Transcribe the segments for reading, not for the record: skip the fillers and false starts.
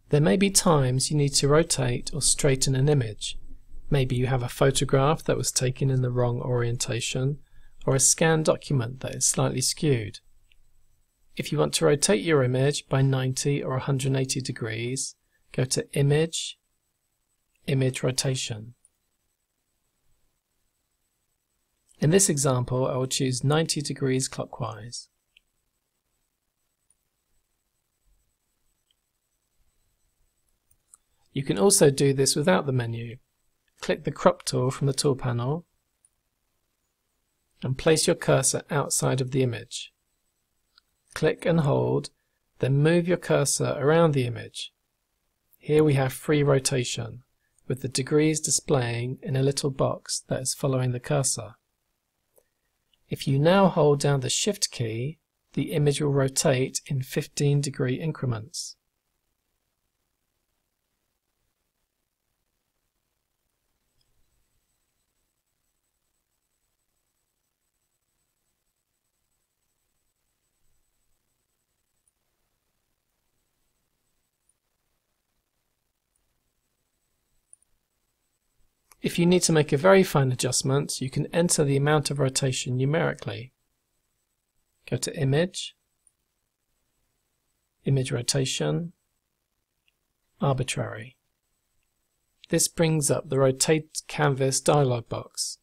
There may be times you need to rotate or straighten an image. Maybe you have a photograph that was taken in the wrong orientation, or a scanned document that is slightly skewed. If you want to rotate your image by 90 or 180 degrees, go to Image, Image Rotation. In this example, I will choose 90 degrees clockwise. You can also do this without the menu. Click the Crop tool from the tool panel and place your cursor outside of the image. Click and hold, then move your cursor around the image. Here we have free rotation, with the degrees displaying in a little box that is following the cursor. If you now hold down the Shift key, the image will rotate in 15-degree increments. If you need to make a very fine adjustment, you can enter the amount of rotation numerically. Go to Image, Image Rotation, Arbitrary. This brings up the Rotate Canvas dialog box.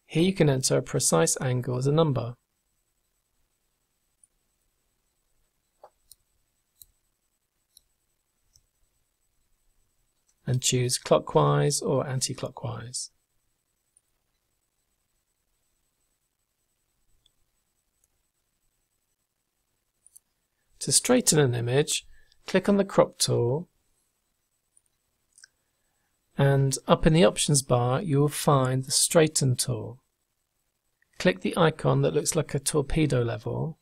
Here you can enter a precise angle as a number. And choose clockwise or anti-clockwise. To straighten an image, click on the Crop tool, and up in the options bar you will find the Straighten tool. Click the icon that looks like a torpedo level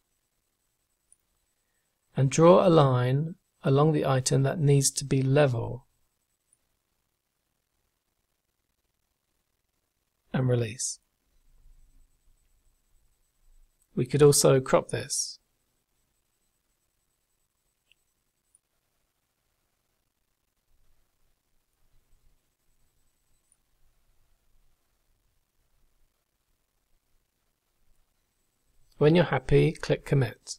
and draw a line along the item that needs to be level. And release. We could also crop this. When you're happy, click Commit.